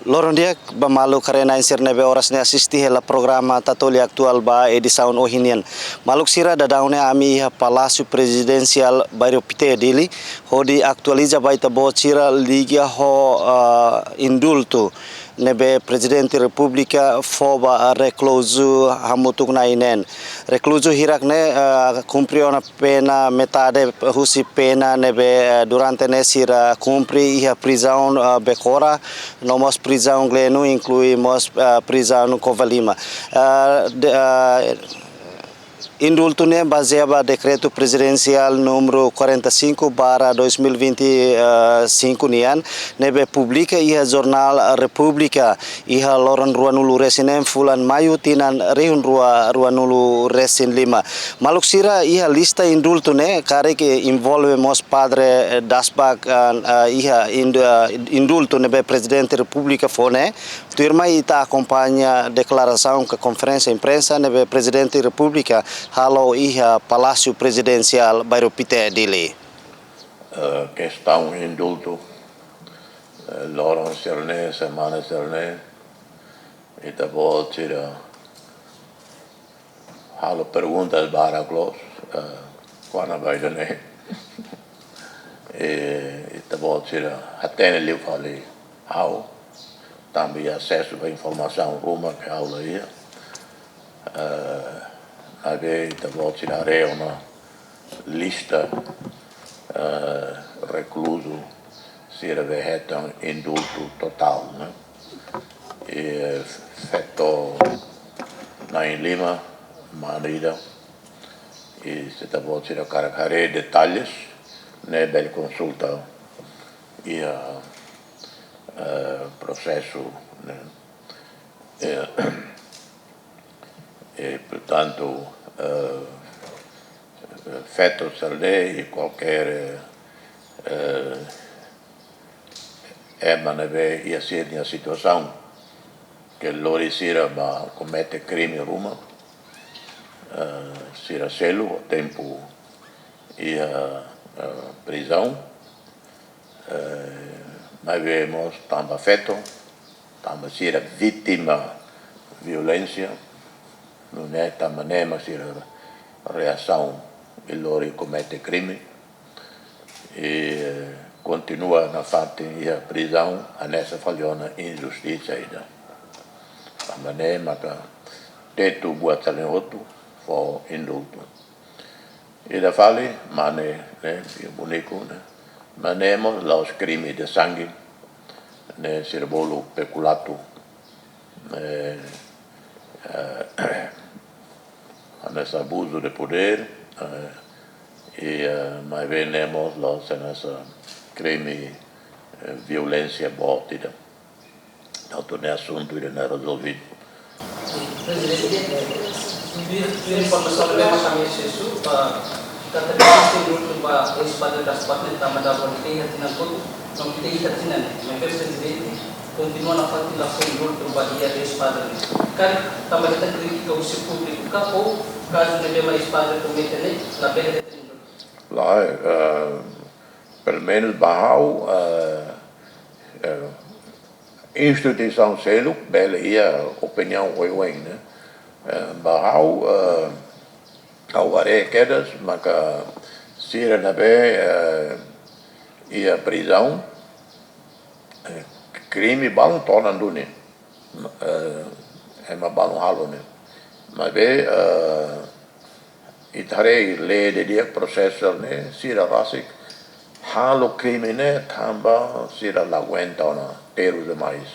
Loron dia bamalu karena insir nebe orasnya asisti hela programa tatoli aktual ba edisaun ohinian. Maluk sira dadaune ami Palácio Presidencial bairo pite dili hodi aktualiza baita bo cira liga ho indultu nebe Presidente Republika foba recluso hamutuk nainen. Recluso hirakne cumpriu na pena metade husi pena nebe durante nesira cumpri iha prisão becora nomos prisão glenu inclui mos prisão Covalima. Indultunya baseava decreto presidencial número 45/2025 nian nebe publica iha jornal Republika iha loron ruanulu resinem fulan Mayu tinan rehun ruanulu resin 5 maluk sira iha lista indultune kare que envolve mos padre dasbak iha indultu nebe presidente Republika fone turma ita acompanha declaração que conferência imprensa nebe presidente Republika halo iha Palácio Presidencial bairo pite dili. Questão indulto, Loron Cerne, Semana Cerne, ita bo tira halo perguntas para clos, quando vai dane, ita bo tira atene liu fali hau, também acesso a informação ruma que aula ia. Avete tirare una lista recluso si revede un indulto total, né? E feito in Lima, Manida, e se devo caricare detalhes, né, bel consulta e processo, né? E portanto feito a lei qualquer neve ia ser uma situação que loro sira ma comete crime ruma sira selo o tempo ia prisão mas vemos tamba feito tamba sira vítima violência non è tamanema si reação e loro comete crime e continua na fatte a prisão a nessa falhona injustiça ainda tamanema ka tetu buat salen outro for indulto e da fale mane né bonito né manemo los crimi de sangue né cerbolo peculato nesse abuso de poder mas vemos nessa crime violência botida tanto ne assunto ainda não é resolvido. Presidente, informação que kami sesu kata sistem dulu ba espada das partes da madabon tem tinakut não tem tinakut mas presidente continua na faturação do trabalho da espada kan também está crítica ao seu público ou caso de uma espada cometida na beira de lá pelo menos Bahau instituição selo bela ia opinião oi né Bahau ao are quedas mas sira na be ia prisão crime bang tonan dunia ema bang halo ne mas be itare le de dia processor ne sira rasik halo crime ne tamba sira la aguenta ona teru demais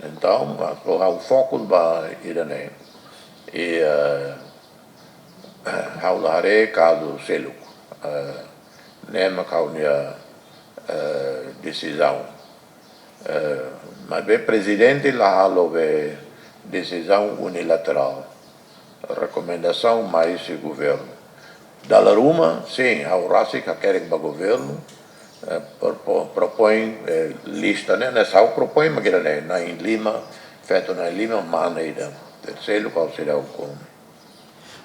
então o foco ba irane e haulare caso selo nema kaunia decisão mas o presidente lá houve decisão unilateral, recomendação mais do governo. Da Laruma, sim, a Urasi que quer que o governo propõe lista, né? Nessa propõe, mas na em Lima, feito na Lima, maneira. Terceiro, qual será o como?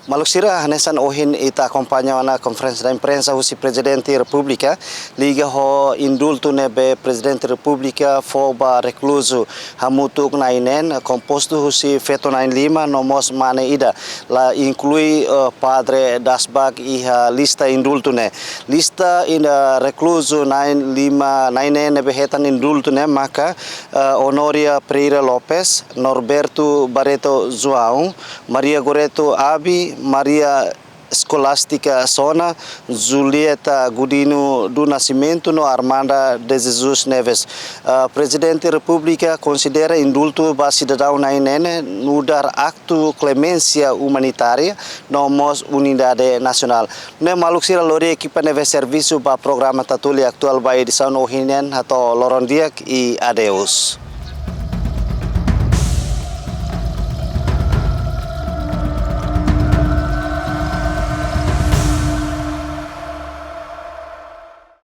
Maluksira hanesan ohin ita acompanha na conferência da imprensa husi presidente república liga ho indulto nebe presidente república foba recluso hamutuk nainen composto husi feto 95 nomos mane ida la inclui padre Dasbag iha lista indulto ne lista ina recluso 95 nebe hetan indulto ne maka Honoria Pereira Lopes, Norberto Barreto João, Maria Goreto Abi, Maria Escolástica Sona, Julieta Godino do Nascimento, no Armanda de Jesus Neves. Presidente da República considera indulto para cidadão nainene no dar acto clemência humanitária nomos Unidade Nacional. Ne maluksira lori equipa neve serviço para programa Tatuli Aktual ba edição ohinen atau lorondiak e adeus.